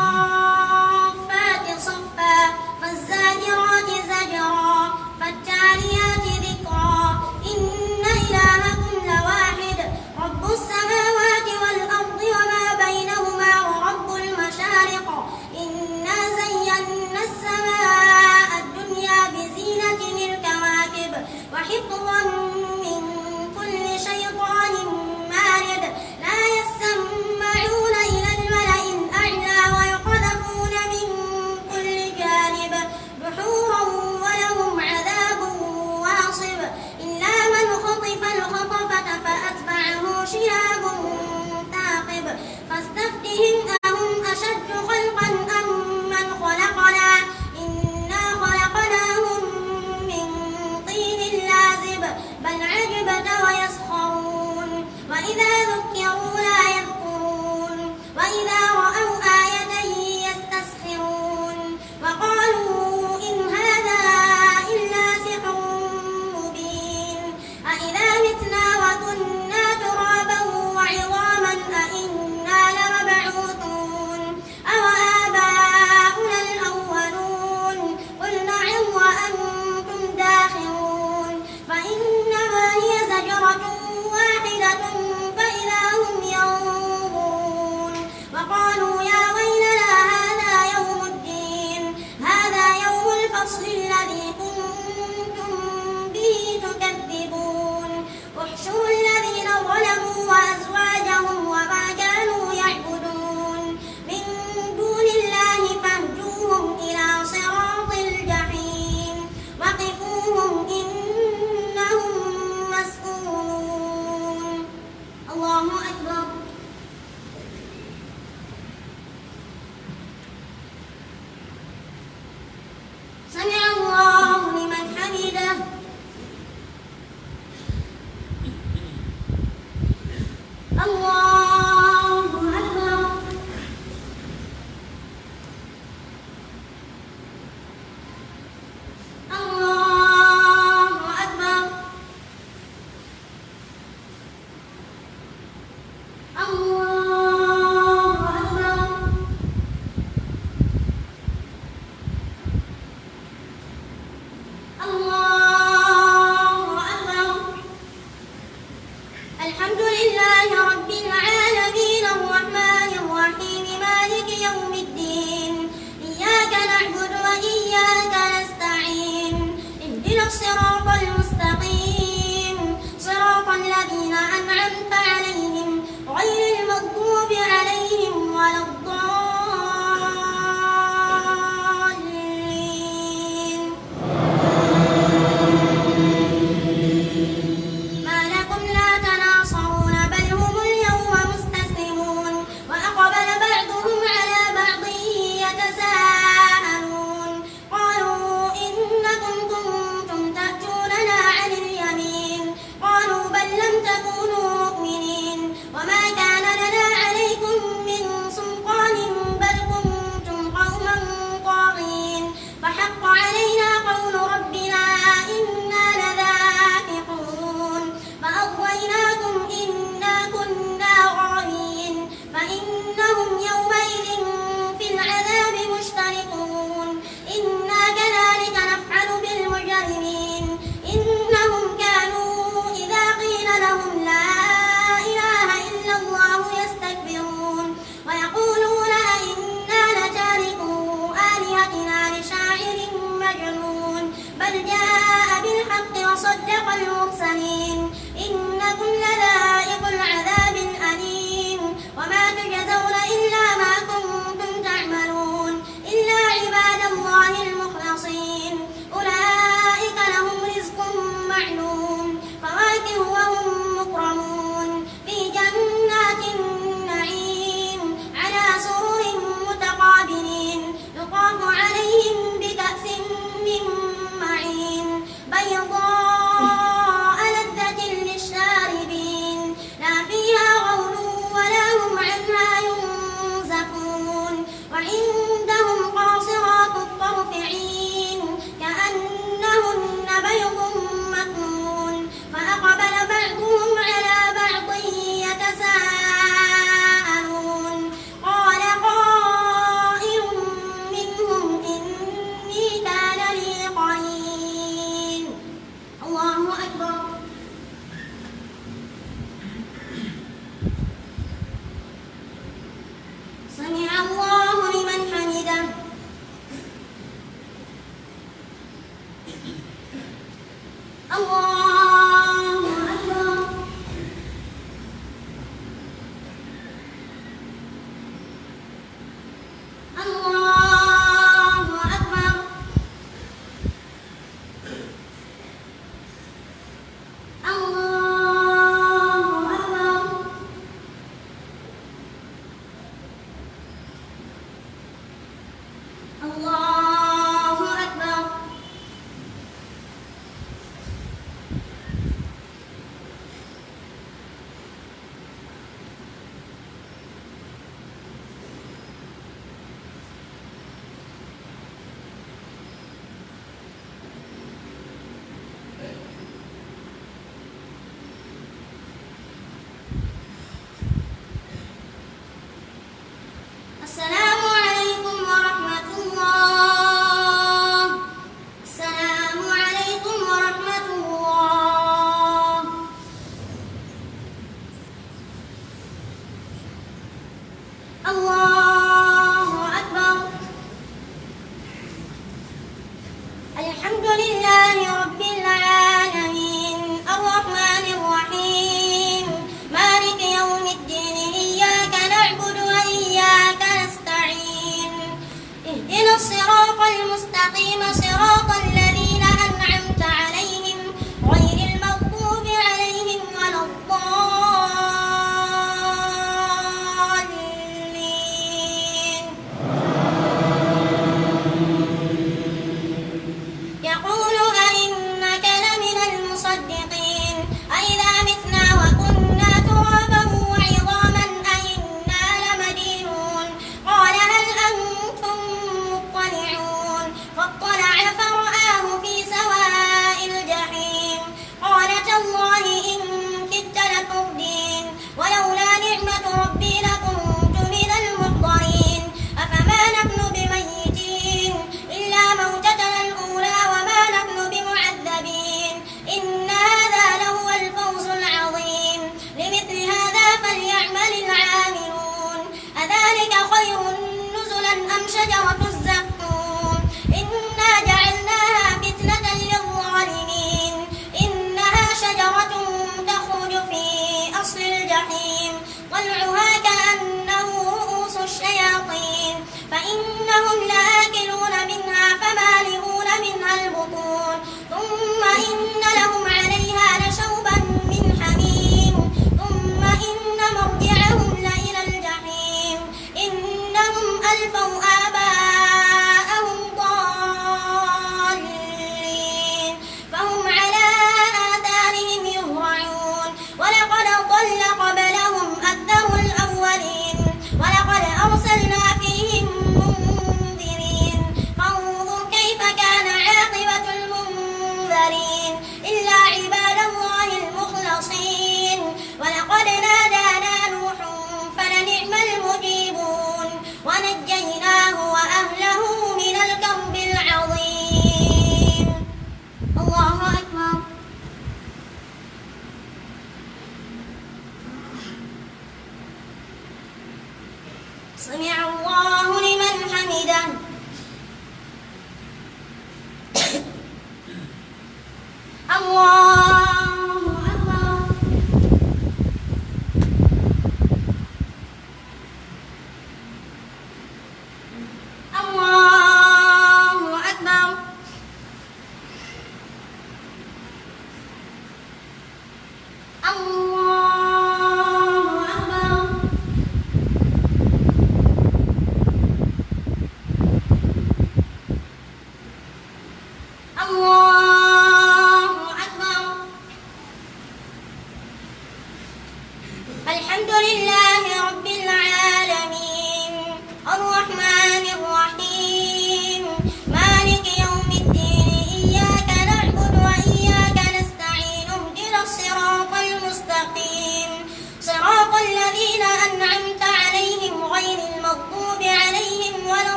والصافات صفا فالزاجرات زجرا فالتاليات ذكرا إن إلهكم لواحد رب السماوات والأرض وما بينهما ورب المشارق إنا زينا السماء الدنيا بزينة الكواكب وحفظا من كل شيطان مارد لا يسمعون إلى الملأ الأعلى ويقذفون من كل جانب دحورا ولهم عذاب واصب إلا من خطف الخطفة فأتبعه شهاب ثاقب فاستفتهم أهم أشد خلقا أم من خلقنا إنا خلقناهم من طين لازب بل عجبت ويسخرون وإذا ذكروا لا يذكرون وإذا رأوا آية يستسخرون وقالوا إن هذا إلا سحر مبين أإذا متنا وكنا ترابا وعظاما أإنا لمبعوثون أوآباؤنا الأولون قل نعم وأنتم داخرون فإنما هي زجرة واحدة فإذا هم ينظرون وقالوا يا ويلنا هذا يوم الدين هذا يوم الفصل الذي كنتم به تكذبون احشروا الذين ظلموا وأزواجهم وما كانوا يعبدون من دون الله فاهدوهم إلى صراط الجحيم وقفوهم إنهم مسؤولون الله أكبر سمع الله لمن حمده الله أكبر الله أكبر الله أكبر الله أكبر الحمد لله رب العالمين الرحمن الرحيم مالك يوم الدين إياك نعبد وإياك نستعين اهدنا الصراط المستقيم صراط الذين أنعمت عليهم غير المغضوب عليهم ولا الضالين ما لكم لا تناصرون بل هم اليوم مستسلمون وأقبل بعضهم على بعض يتساءلون قالوا إنكم كنتم تأتوننا عن اليمين قالوا بل لم تكونوا مؤمنين وما كان لنا عليكم من سلطان بل كنتم قوما طاغين فحق علينا قول ربنا إنا لذائقون فأغويناكم إنا كنا غاوين فإنهم يومئذ في العذاب مشتركون إنا كذلك نفعل بالمجرمين إنهم كانوا إذا قيل لهم لا إله إلا الله يستكبرون ويقولون أئنا لتاركو آلهتنا لشاعر مجنون بل جاء بالحق وصدق المرسلين إنكم لذائق العذاب الأليم وما تجزون إلا ما كنتم تعملون إلا عباد الله المخلصين أولئك لهم رزق معلوم فواكه وهم مكرمون في جنات النعيم على سرر متقابلين يطاف عليهم بكأس من معين بيضاء لذة للشاربين لا فيها الله أكبر. الله أكبر. الله أكبر. السلام عليكم ورحمة الله. السلام عليكم ورحمة الله. الله أكبر. الحمد لله رب العالمين الرحمن الرحيم مالك يوم الدين إياك نعبد وإياك نستعين اهدنا الصراط المستقيم صراط الذين أنعمت عليهم غير المغضوب عليهم ولا الضالين. يقول أئنك لمن المصدقين أئذا متنا وكنا ترابا وعظاما أئنا لمدينون قال هل أنتم مطلعون فاطلع فرآه في سواء الجحيم قال تالله إن كدت لتردين ولولا نعمة ربي لكنت من المحضرين أفما نحن بميتين إلا موتتنا الأولى وما نحن بمعذبين إن هذا لهو الفوز العظيم لمثل هذا فليعمل العاملون أذلك خير نزلا أم شجرة الزقوم إنا جعلناها فتنة للظالمين إنها شجرة تخرج في أصل الجحيم طلعها كأنه رؤوس الشياطين فإنهم لآكلون منها فمالئون منها البطون ثم إن لهم عليها لشوبا من حميم ثم إن مرجعهم لإلى الجحيم إنهم ألفوا آباءهم ضالين فهم على آثارهم يهرعون ولقد ضل قبلهم أكثر الأولين ولقد أرسلنا فيهم منذرين فانظر كيف كان عاقبة المنذرين إلا عباد الله المخلصين ولقد نادانا نوح فلنعم المجيبون ونجيناه وأهله من الكرب العظيم. الله أكبر. سمع الله لمن حمده. الله أكبر. الله أكبر. الله أكبر.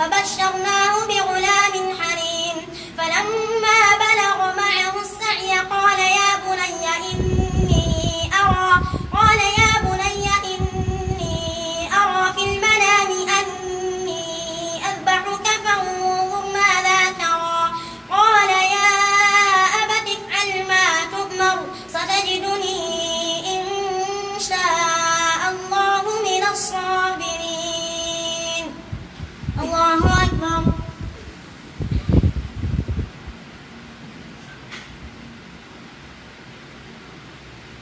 فبشرناه بغلام حليم فلما بلغ معه السعي قال يا بني إني أرى في المنام أني أذبحك فانظر ماذا ترى قال يا أبت افعل ما تؤمر ستجدني إن شاء الله من الصابرين. الله أكبر.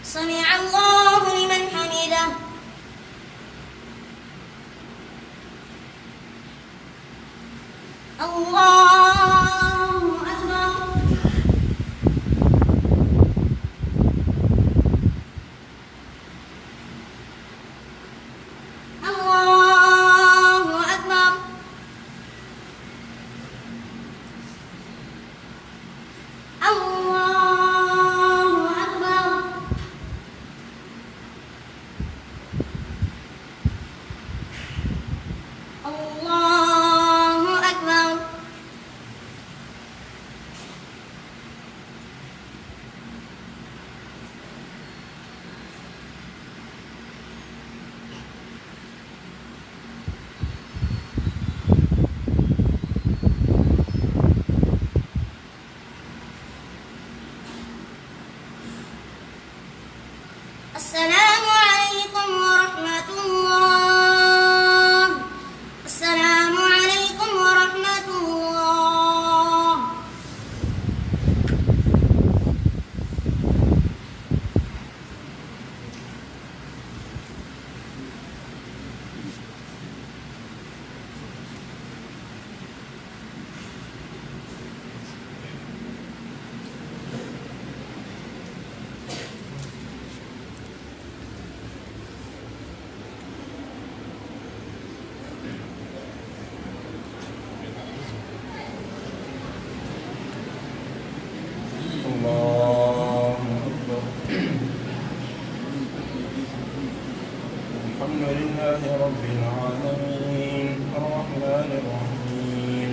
سمع الله لمن حمده. الله أكبر. الله أكبر. الله أكبر. الله أكبر. السلام عليكم ورحمة الله. السلام عليكم ورحمة الله. الله أكبر. الحمد لله رب العالمين الرحمن الرحيم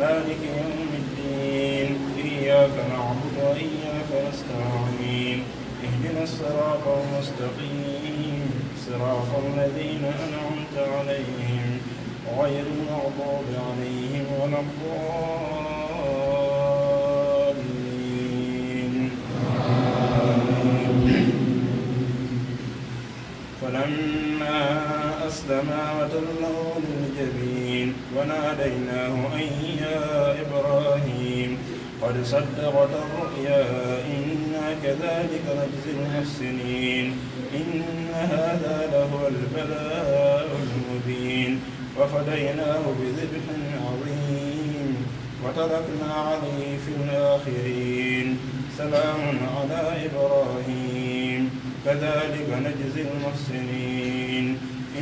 مالك يوم الدين إياك نعبد وإياك نستعين اهدنا الصراط المستقيم صراط الذين أنعمت عليهم غير المغضوب عليهم ولا الضالين. فلما أسلما وتله للجبين وناديناه أن يا إبراهيم قد صدقت الرؤيا إنا كذلك نجزي المحسنين إن هذا لهو البلاء المبين وفديناه بذبح عظيم وتركنا عليه في الآخرين سلام على إبراهيم كذلك نجزي المحسنين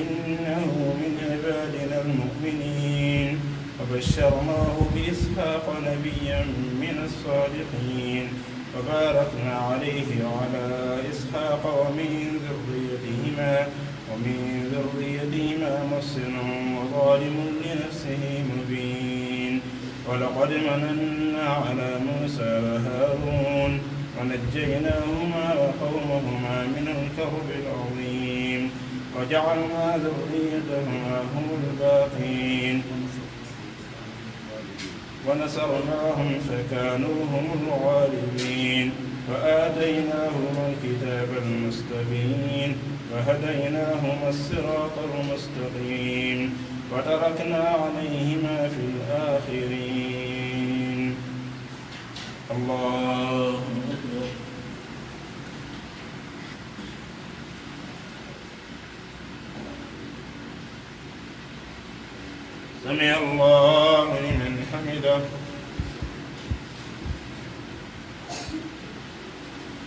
إنه من عبادنا المؤمنين وبشرناه بإسحاق نبيا من الصالحين وباركنا عليه وعلى إسحاق ومن ذريتهما محسن وظالم لنفسه مبين ولقد مننا على موسى وهارون ونجيناهما وقومهما من الكرب العظيم وجعلنا ذريتهما هم الباقين ونصرناهم فكانوا هم الغالبين وآتيناهما الكتاب المستبين وهديناهما الصراط المستقيم وتركنا عليهما في الآخرين. الله أكبر. سمع الله لمن حمده.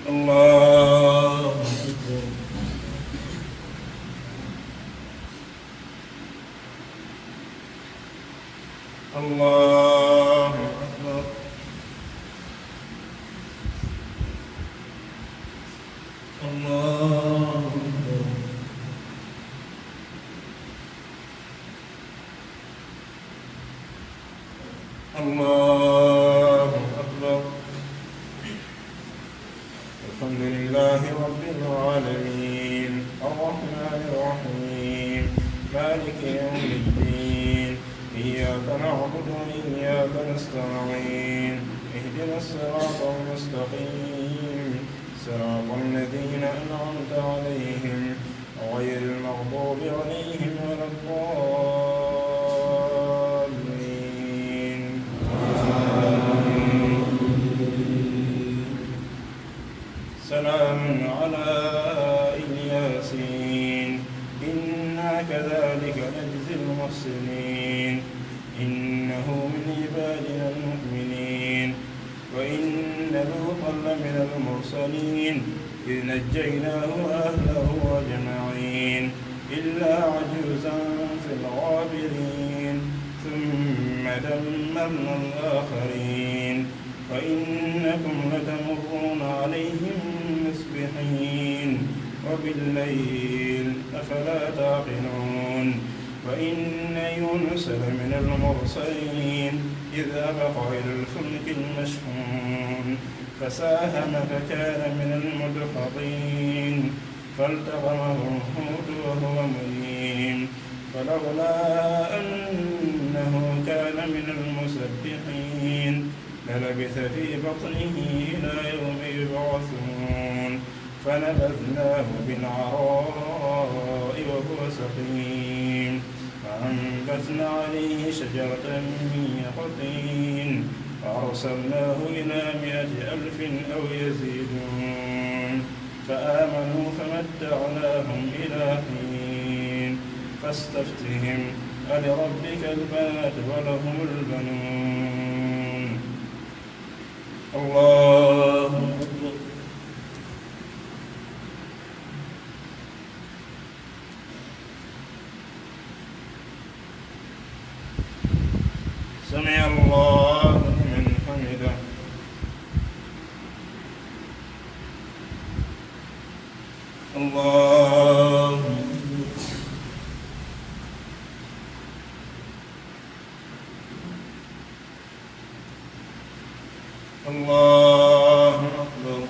الله أكبر. الله أكبر. الله أكبر. لله رب العالمين الرحمن الرحيم مالك يوم الدين إياك نعبد وإياك نستعين اهدنا الصراط المستقيم صراط الذين أنعمت عليهم غير المغضوب عليهم ولا الضالين سلام على الياسين إنا كذلك نجزي المحسنين إنه من عبادنا المؤمنين وإن لوطا لمن المرسلين إذ نجيناه وأهله أجمعين إلا عجوزا في الغابرين ثم دمرنا الآخرين وإنكم لتمرون عليهم مصبحين وبالليل أفلا تعقلون وإن يونس لمن المرسلين إذ أبق إلى الفلك المشحون فساهم فكان من المدحضين فالتقمه الحوت وهو مليم فلولا أنه كان من المسبحين للبث في بطنه إلى يوم يبعثون فنبذناه بالعراء وهو سقيم فأنبتنا عليه شجرة من يقطين فأرسلناه إلى 100,000 أو يزيدون فآمنوا فمتعناهم إلى حين فاستفتهم ألربك البنات ولهم البنون الله أكبر سمع الله لمن حمده الله الله أكبر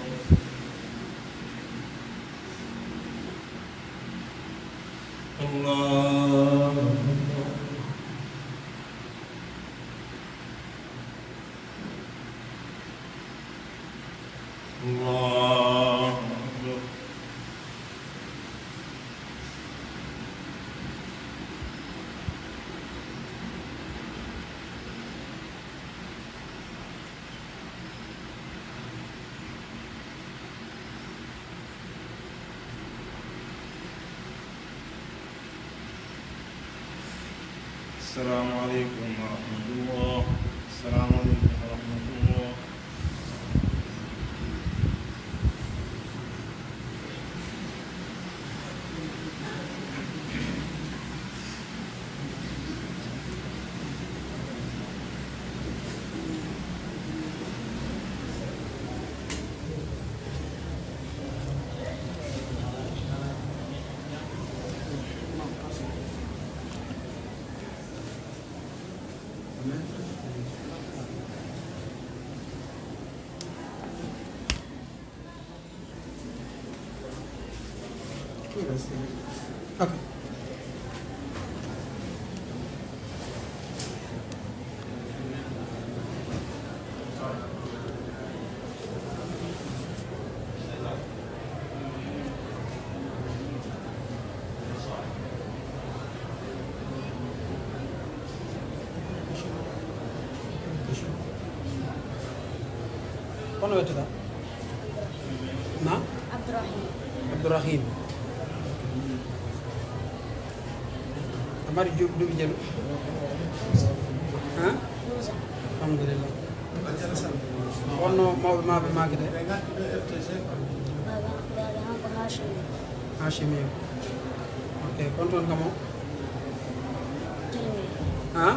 الله الله أكبر السلام عليكم ورحمة الله السلام عليكم ورحمة الله Okay. Kono wetuɗa na Abdourahim a mari duuɓi jalu ha alhamdulillah wonno mawɓe maɓe maake de Hachimi ok kon toon kamo ha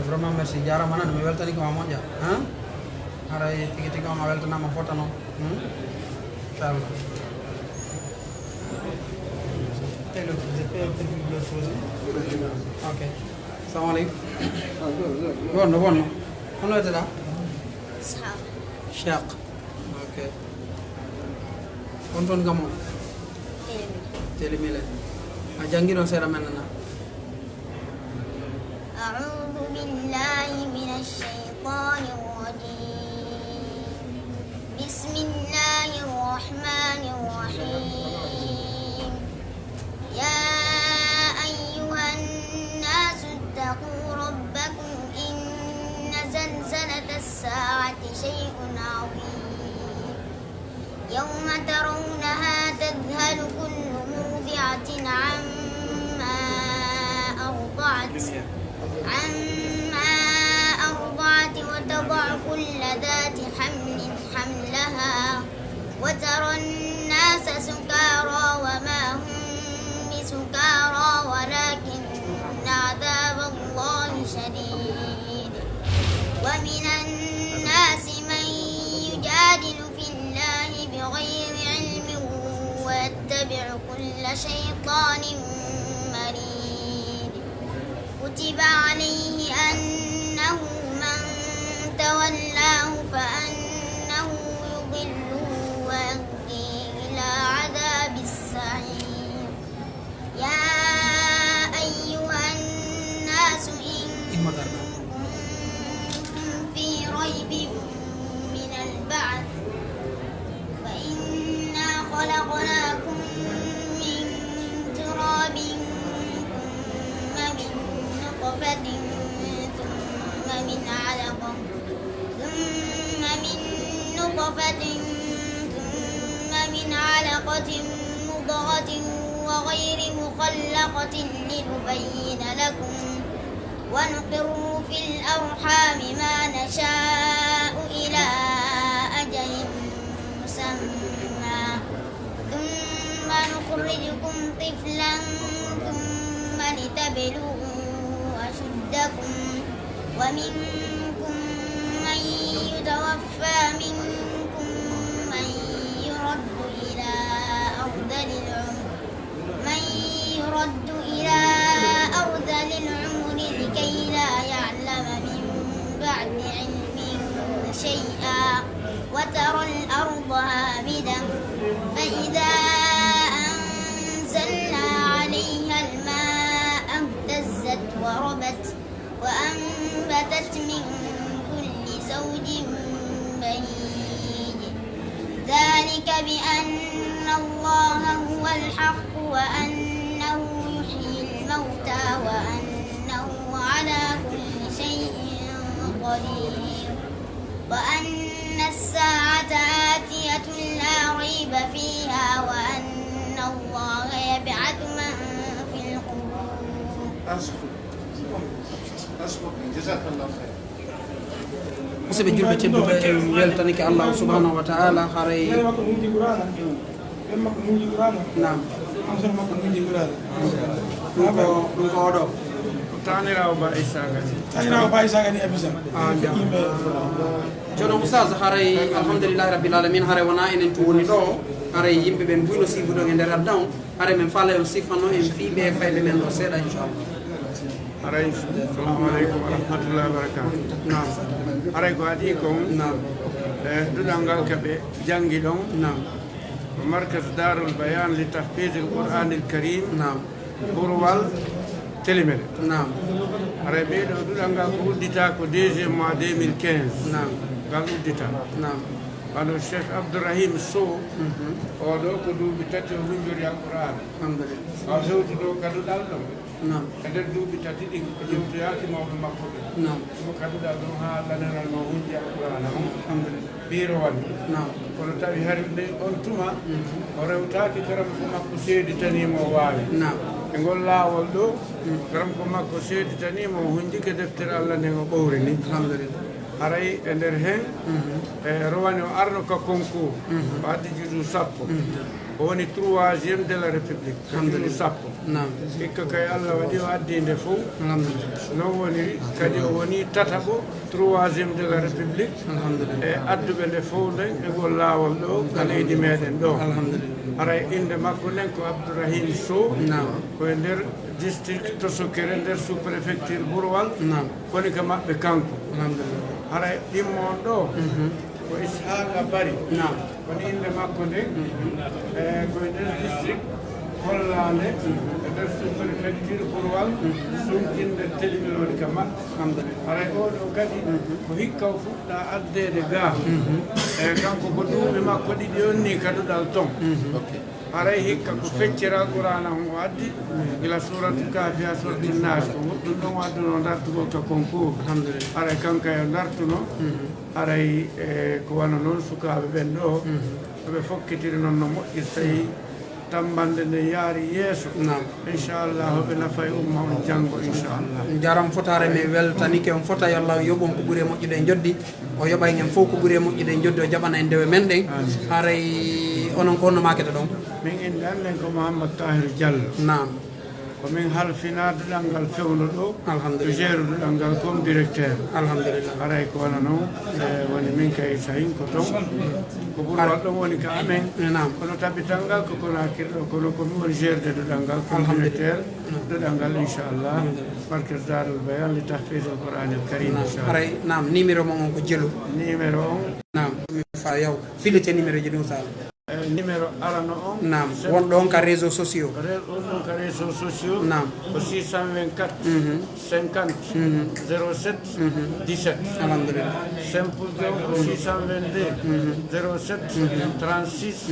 vraiment merci jarama nane mi weltani koma moƴƴa ha aray tigi tigi on a weltanama fotano inchallah ok assalamu aleykum wonno wonno hono weteɗa Cheikh ok on ton gamo telemile a jangino sera menna أعوذ بالله من الشيطان الرجيم بسم الله الرحمن الرحيم يا أيها الناس اتقوا ربكم إن زلزلة الساعة شيء عظيم يوم ترونها تذهل كل مرضعة عما أرضعت وتضع كل ذات حمل حملها وترى الناس سكارى وما هم بسكارى ولكن عذاب الله شديد ومن الناس من يجادل في الله بغير علم ويتبع كل شيطان مريد كتب عليه أنه من تولاه فأنه يضله ويهديه إلى عذاب السعير يا أيها الناس إن كنتم في ريب من البعث فإنا خلقناكم من تراب ثم من علقة ثم من علقة مضغة وغير مخلقة لنبين لكم ونقر في الأرحام ما نشاء إلى أجل مسمى ثم نخرجكم طفلا ثم لتبلغوا أشدكم ومنكم من يتوفى منكم من يرد إلى أرذل العمر لكي لا يعلم من بعد علم شيئا وترى الأرض هامدة فإذا أنزلنا عليها الماء اهتزت وربت وأنبتت من كل زوج بهيج ذلك بأن الله هو الحق وأنه يحيي الموتى وأنه على كل شيء قدير وأن الساعة آتية لا ريب فيها وأن الله يبعث من في القبور. جزاك الله خير. musidɓe julɓe tedduɓe en weltanike Allah subhanahu wa ta'ala haray nam ɗum ko oɗo tanirawo ba isaga ni abisa jono oustaz haray alhamdulillahi rabbil alamin haray wona enen to woni ɗo haray yimɓe ɓen mbuyno sifuɗo e nder addan haray min faala on sifanno en fiiɓe e fayɓe men ɗo seeɗa inchallah aray assalamu aleykum wa rahmatullahi wa barakatuh nam aray ko adi kon nam duɗal ngal keɓe janggi ɗon nam markas darul bayan li tahfiz al qur'an al karim nam ɓurwal telimere nam aray ɓeɗo duɗal ngal ko uddita ko 2e mois 2015 nam ngal uddita nam waɗo cheikh abdourahim sow oɗo ko duuɓi tati o winjori al qur'an alhamdulillah o hewti ɗo kaduɗal ɗon nam e nder duuɓi tati ɗin o jewtoyaki mawɓe makko ɓe nam ɗum kaduɗal ɗon ha lananal ma hunji al qur'ana on alhamdulillah ɓiiro waɗi nam kono tawi hari nde on tuma o rewtaki karam ko makko seeditanimo o waawi nam e ngol laawol ɗo karam ko makko seeditanimo o hunjike deftere allah nden o ɓowri ni alhamdulillah haray e nder hen e rowani o arno ka concours o addi juuɗu sappo o woni 3e de la république juuɗu sappo nam hikka kay allah waɗi o addi nde fof alhamdulillah non woniri kadi o woni tataɓo 3e de la république alhamdulillah e adduɓe nde fof nden e ngol laawol ɗo ka leydi meɗen ɗo alhamdulillah haray inde makko nden ko abdourahim sow nam koye nder district tosokere nder sous préfecture bourwal nam koni ko maɓɓe kanko alhamdulillah haray ɗimmon ɗo o ko Ishaqa Bari naam woni inde makko nde koye nder district hollande e nder sous-préfecture Pourwal sunkinde telimilode ka maɓɓe alhamdulillah haray oɗo kadi ko hikka o fuɗɗa addede ga e kanko ko duuɓi makko ɗiɗi on ni kaduɗal ton haray hikka ko fecciral qur'ana o addi ila suratu kafi ha suratu nas ko goɗɗum ɗon wadduno dartugol ka concours haray kanka e dartuno haray ko wana noon sukaɓe ɓen ɗo ɓe fokkitiri noon no moƴƴir tawi tambande nde yaari yeeso inchallah ɓe nafa e umma on janngo inchallah jaram fotare me weltanike on fota yo Allah yoɓon ko ɓuuri e moƴƴude e joddi o yoɓa en fof ko ɓuuri e moƴƴude e joddi o jaɓana en ndewe men ɗen haray onon ko honno makete ɗon min inde annden ko Mouhamadou Tahir Diallo nam komin halfina duɗalngal fewno ɗo alhamdulillah gére duɗalngal comme directeur alhamdulillah haray ko wana noon woni min kay so hin ko toon ko ɓurwal ɗon woni ka amen nam kono tabital ngal ko Conakry ɗo kono komi woni gérde duɗalngal comme directeur duɗalngal inchallah barke darul bayan li tahfis al Qur'an al karim inchallah haray nam numéro mo on ko jelu numéro on nam mi fa yaw filete numéro ji ɗum sal numéro arano on nam won ɗon ka réseaux sociaux on ɗon ka réseaux sociaux nam ko 624 50 07 17 alhamdulillah simple jow ko 622 07 36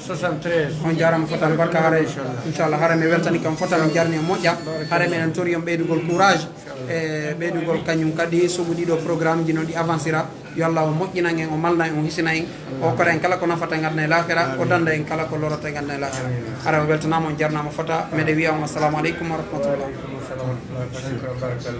73 on jarama fotal barka haray inchallah haray mi weltani kam fotal on jarni e moƴƴa haray meɗen tori on ɓeydugol courage e ɓeydugol kañum kadi sogu ɗiɗo programme ji noon ɗi avancera yo Allah o moƴƴinan en o malna en o hisina en o kora en kala ko nafata e gadna e lahira o danda en kala ko lorata e gadna e lahira haray o weltanama on jarnama fota meɗe wiya on assalamu aleykum wa rahmatullah